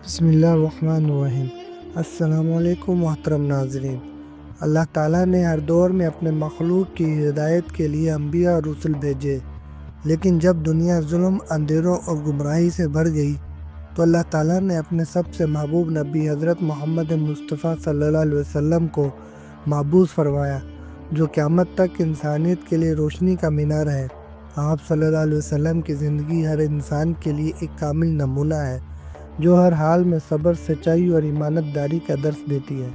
بسم اللہ الرحمن الرحیم۔ السلام علیکم محترم ناظرین۔ اللہ تعالیٰ نے ہر دور میں اپنے مخلوق کی ہدایت کے لیے انبیاء اور رسل بھیجے، لیکن جب دنیا ظلم، اندھیروں اور گمراہی سے بھر گئی تو اللہ تعالیٰ نے اپنے سب سے محبوب نبی حضرت محمد مصطفیٰ صلی اللہ علیہ وسلم کو مبعوث فرمایا، جو قیامت تک انسانیت کے لیے روشنی کا مینار ہے۔ آپ صلی اللہ علیہ وسلم کی زندگی ہر انسان کے لیے ایک کامل نمونہ ہے، جو ہر حال میں صبر، سچائی اور ایمانت داری کا درس دیتی ہے۔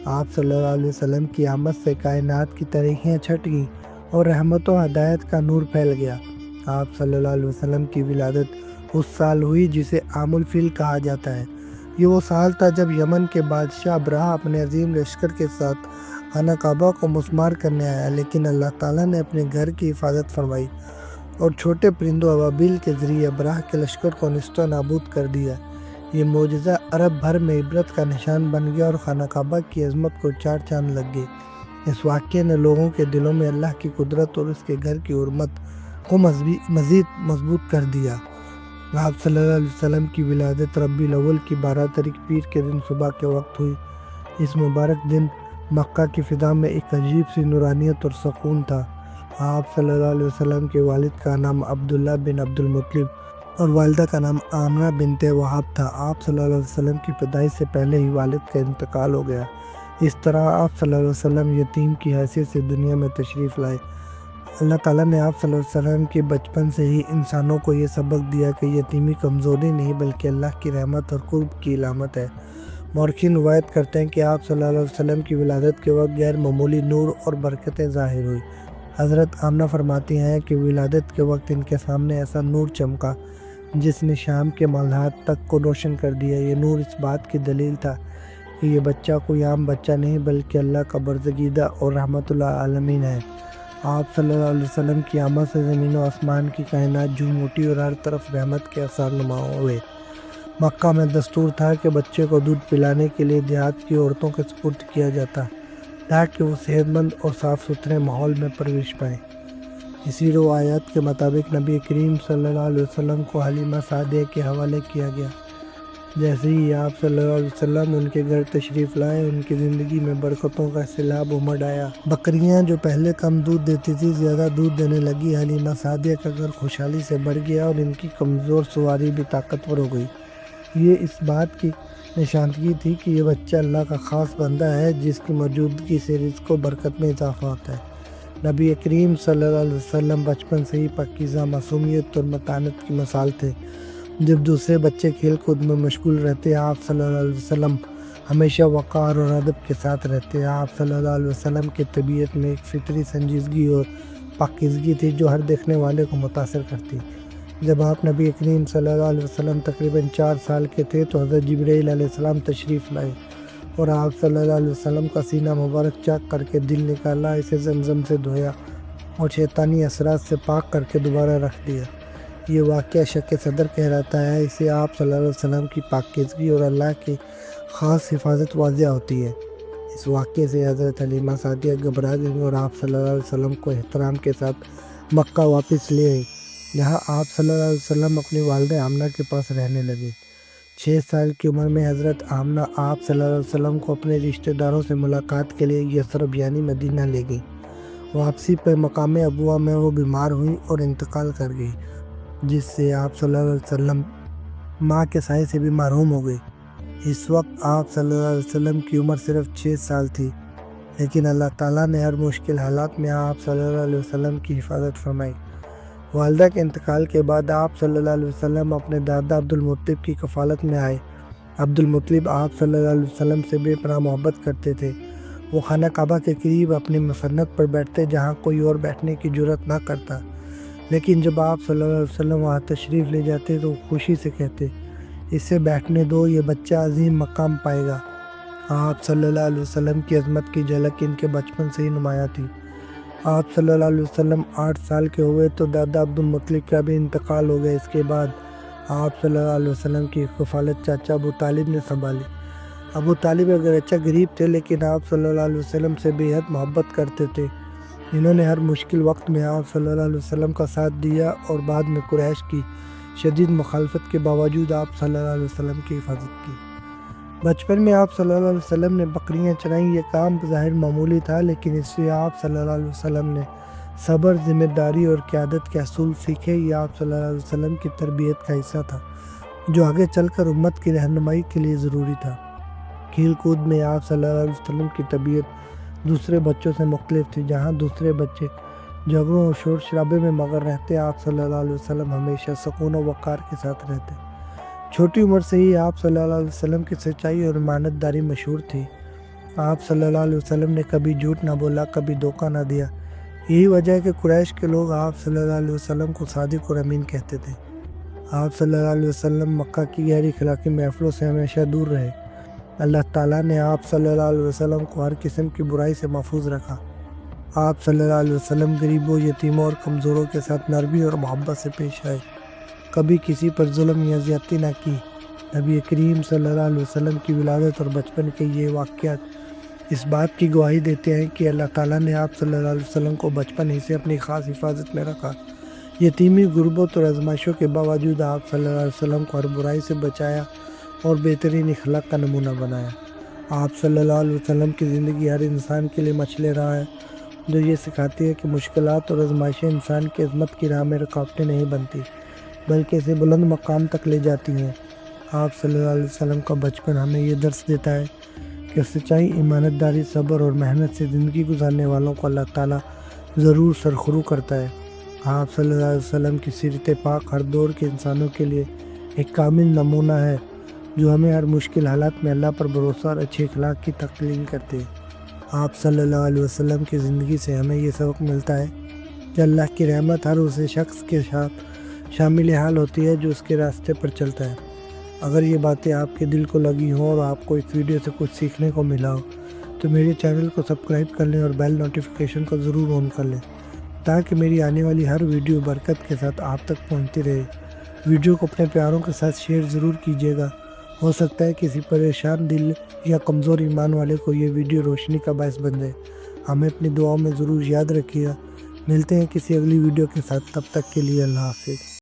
آپ صلی اللہ علیہ وسلم کی آمد سے کائنات کی تاریکیاں چھٹ گئیں اور رحمت و ہدایت کا نور پھیل گیا۔ آپ صلی اللہ علیہ وسلم کی ولادت اس سال ہوئی جسے عام الفیل کہا جاتا ہے۔ یہ وہ سال تھا جب یمن کے بادشاہ ابرہہ اپنے عظیم لشکر کے ساتھ خانہ کعبہ کو مسمار کرنے آیا، لیکن اللہ تعالیٰ نے اپنے گھر کی حفاظت فرمائی اور چھوٹے پرندوں ابابیل کے ذریعے ابرہہ کے لشکر کو نیست و نابود کر دیا۔ یہ معجزہ عرب بھر میں عبرت کا نشان بن گیا اور خانہ کعبہ کی عظمت کو چار چاند لگ گئے۔ اس واقعے نے لوگوں کے دلوں میں اللہ کی قدرت اور اس کے گھر کی حرمت کو مزید مضبوط کر دیا۔ آپ صلی اللہ علیہ وسلم کی ولادت ربیع الاول کی 12 تاریخ پیر کے دن صبح کے وقت ہوئی۔ اس مبارک دن مکہ کی فضا میں ایک عجیب سی نورانیت اور سکون تھا۔ آپ صلی اللہ علیہ وسلم کے والد کا نام عبداللہ بن عبد المطلب اور والدہ کا نام آمنہ بنت وہب تھا۔ آپ صلی اللہ علیہ وسلم کی پیدائش سے پہلے ہی والد کا انتقال ہو گیا۔ اس طرح آپ صلی اللہ علیہ وسلم یتیم کی حیثیت سے دنیا میں تشریف لائے۔ اللہ تعالیٰ نے آپ صلی اللہ علیہ وسلم کے بچپن سے ہی انسانوں کو یہ سبق دیا کہ یتیمی کمزوری نہیں بلکہ اللہ کی رحمت اور قرب کی علامت ہے۔ مورخین روایت کرتے ہیں کہ آپ صلی اللہ علیہ وسلم کی ولادت کے وقت غیر معمولی نور اور برکتیں ظاہر ہوئی۔ حضرت آمنہ فرماتی ہیں کہ ولادت کے وقت ان کے سامنے ایسا نور چمکا جس نے شام کے ملحات تک کو روشن کر دیا۔ یہ نور اس بات کی دلیل تھا کہ یہ بچہ کوئی عام بچہ نہیں بلکہ اللہ کا برگزیدہ اور رحمت للعالمین ہے۔ آپ صلی اللہ علیہ وسلم کی آمد سے زمین و آسمان کی کائنات جھوم اٹھی اور ہر طرف رحمت کے آثار نمایاں ہوئے۔ مکہ میں دستور تھا کہ بچے کو دودھ پلانے کے لیے دیہات کی عورتوں کے سپرد کیا جاتا تاکہ وہ صحت مند اور صاف ستھرے ماحول میں پرورش پائیں۔ اسی روایات کے مطابق نبی کریم صلی اللہ علیہ وسلم کو حلیمہ سعدیہ کے حوالے کیا گیا۔ جیسے ہی آپ صلی اللہ علیہ وسلم ان کے گھر تشریف لائے، ان کی زندگی میں برکتوں کا سیلاب امڑ آیا۔ بکریاں جو پہلے کم دودھ دیتی تھی زیادہ دودھ دینے لگی۔ حلیمہ سعدیہ کا گھر خوشحالی سے بڑھ گیا اور ان کی کمزور سواری بھی طاقتور ہو گئی۔ یہ اس بات کی نشاندہی تھی کہ یہ بچہ اللہ کا خاص بندہ ہے جس کی موجودگی سے رزق و برکت میں اضافہ ہوتا ہے۔ نبی کریم صلی اللہ علیہ وسلم بچپن سے ہی پاکیزہ معصومیت اور متانت کی مثال تھے۔ جب دوسرے بچے کھیل کود میں مشغول رہتے، آپ صلی اللہ علیہ وسلم ہمیشہ وقار اور ادب کے ساتھ رہتے۔ آپ صلی اللہ علیہ وسلم کی طبیعت میں ایک فطری سنجیدگی اور پاکیزگی تھی جو ہر دیکھنے والے کو متاثر کرتی۔ جب آپ نبی کریم صلی اللہ علیہ وسلم تقریباً 4 سال کے تھے تو حضرت جبرائیل علیہ السلام تشریف لائے اور آپ صلی اللہ علیہ وسلم کا سینہ مبارک چاک کر کے دل نکالا، اسے زمزم سے دھویا اور شیطانی اثرات سے پاک کر کے دوبارہ رکھ دیا۔ یہ واقعہ شق صدر کہلاتا ہے۔ اسے آپ صلی اللہ علیہ وسلم کی پاکیزگی اور اللہ کی خاص حفاظت واضح ہوتی ہے۔ اس واقعے سے حضرت حلیمہ سعدیہ گھبرا گئیں اور آپ صلی اللہ علیہ وسلم کو احترام کے ساتھ مکہ واپس لے آئیں، جہاں آپ صلی اللہ علیہ وسلم اپنی والدہ آمنہ کے پاس رہنے لگے۔ 6 سال کی عمر میں حضرت آمنہ آپ صلی اللہ علیہ وسلم کو اپنے رشتہ داروں سے ملاقات کے لیے یثرب یعنی مدینہ لے گئیں۔ واپسی پر مقام ابواء میں وہ بیمار ہوئیں اور انتقال کر گئیں، جس سے آپ صلی اللہ علیہ وسلم ماں کے سائے سے بھی محروم ہو گئے۔ اس وقت آپ صلی اللہ علیہ وسلم کی عمر صرف 6 سال تھی، لیکن اللہ تعالیٰ نے ہر مشکل حالات میں آپ صلی اللہ علیہ وسلم کی حفاظت فرمائی۔ والدہ کے انتقال کے بعد آپ صلی اللہ علیہ وسلم اپنے دادا عبد المطلب کی کفالت میں آئے۔ عبد المطلب آپ صلی اللہ علیہ وسلم سے بے پناہ محبت کرتے تھے۔ وہ خانہ کعبہ کے قریب اپنی مسنت پر بیٹھتے جہاں کوئی اور بیٹھنے کی جرأت نہ کرتا، لیکن جب آپ صلی اللہ علیہ وسلم وہاں تشریف لے جاتے تو خوشی سے کہتے، اسے بیٹھنے دو، یہ بچہ عظیم مقام پائے گا۔ آپ صلی اللہ علیہ وسلم کی عظمت کی جھلک ان کے بچپن سے ہی نمایاں تھی۔ آپ صلی اللہ علیہ وسلم 8 سال کے ہوئے تو دادا عبد المطلب کا بھی انتقال ہو گیا۔ اس کے بعد آپ صلی اللہ علیہ وسلم کی کفالت چاچا ابو طالب نے سنبھالی۔ ابو طالب اگرچہ غریب تھے لیکن آپ صلی اللہ علیہ وسلم سے بے حد محبت کرتے تھے۔ انہوں نے ہر مشکل وقت میں آپ صلی اللہ علیہ وسلم کا ساتھ دیا اور بعد میں قریش کی شدید مخالفت کے باوجود آپ صلی اللہ علیہ وسلم کی حفاظت کی۔ بچپن میں آپ صلی اللہ علیہ وسلم نے بکریاں چرائیں۔ یہ کام ظاہر معمولی تھا، لیکن اس سے آپ صلی اللہ علیہ وسلم نے صبر، ذمہ داری اور قیادت کے اصول سیکھے۔ یہ آپ صلی اللہ علیہ وسلم کی تربیت کا حصہ تھا، جو آگے چل کر امت کی رہنمائی کے لیے ضروری تھا۔ کھیل کود میں آپ صلی اللہ علیہ وسلم کی طبیعت دوسرے بچوں سے مختلف تھی۔ جہاں دوسرے بچے جھگڑوں اور شور شرابے میں مغر رہتے، آپ صلی اللہ علیہ وسلم ہمیشہ سکون و وقار کے ساتھ رہتے۔ چھوٹی عمر سے ہی آپ صلی اللہ علیہ وسلم کی سچائی اور امانت داری مشہور تھی۔ آپ صلی اللہ علیہ وسلم نے کبھی جھوٹ نہ بولا، کبھی دھوکہ نہ دیا۔ یہی وجہ ہے کہ قریش کے لوگ آپ صلی اللہ علیہ وسلم کو صادق اور امین کہتے تھے۔ آپ صلی اللہ علیہ وسلم مکہ کی گہری اخلاقی محفلوں سے ہمیشہ دور رہے۔ اللہ تعالیٰ نے آپ صلی اللہ علیہ وسلم کو ہر قسم کی برائی سے محفوظ رکھا۔ آپ صلی اللہ علیہ وسلم غریبوں، یتیموں اور کمزوروں کے ساتھ نرمی اور محبت سے پیش آئے، کبھی کسی پر ظلم یا زیادتی نہ کی۔ نبی کریم صلی اللہ علیہ وسلم کی ولادت اور بچپن کے یہ واقعات اس بات کی گواہی دیتے ہیں کہ اللہ تعالیٰ نے آپ صلی اللہ علیہ وسلم کو بچپن ہی سے اپنی خاص حفاظت میں رکھا۔ یتیمی، غربت اور آزمائشوں کے باوجود آپ صلی اللہ علیہ وسلم کو ہر برائی سے بچایا اور بہترین اخلاق کا نمونہ بنایا۔ آپ صلی اللہ علیہ وسلم کی زندگی ہر انسان کے لیے مشعل راہ ہے، جو یہ سکھاتی ہے کہ مشکلات اور آزمائشیں انسان کی عظمت کی راہ میں رکاوٹیں نہیں بنتی، بلکہ اسے بلند مقام تک لے جاتی ہیں۔ آپ صلی اللہ علیہ وسلم کا بچپن ہمیں یہ درس دیتا ہے کہ سچائی، ایمانت داری، صبر اور محنت سے زندگی گزارنے والوں کو اللہ تعالیٰ ضرور سرخرو کرتا ہے۔ آپ صلی اللہ علیہ وسلم کی سیرت پاک ہر دور کے انسانوں کے لیے ایک کامل نمونہ ہے، جو ہمیں ہر مشکل حالات میں اللہ پر بھروسہ اور اچھے اخلاق کی تلقین کرتے ہیں۔ آپ صلی اللہ علیہ وسلم کی زندگی سے ہمیں یہ سبق ملتا ہے کہ اللہ کی رحمت ہر اسے شخص کے ساتھ شامل حال ہوتی ہے جو اس کے راستے پر چلتا ہے۔ اگر یہ باتیں آپ کے دل کو لگی ہوں اور آپ کو اس ویڈیو سے کچھ سیکھنے کو ملا ہو تو میرے چینل کو سبسکرائب کر لیں اور بیل نوٹیفیکیشن کو ضرور آن کر لیں، تاکہ میری آنے والی ہر ویڈیو برکت کے ساتھ آپ تک پہنچتی رہے۔ ویڈیو کو اپنے پیاروں کے ساتھ شیئر ضرور کیجیے گا۔ ہو سکتا ہے کسی پریشان دل یا کمزور ایمان والے کو یہ ویڈیو روشنی کا باعث بن جائے۔ ہمیں اپنی دعاؤں میں ضرور یاد رکھیے گا۔ ملتے ہیں کسی اگلی ویڈیو کے ساتھ، تب تک کے لیے اللہ حافظ۔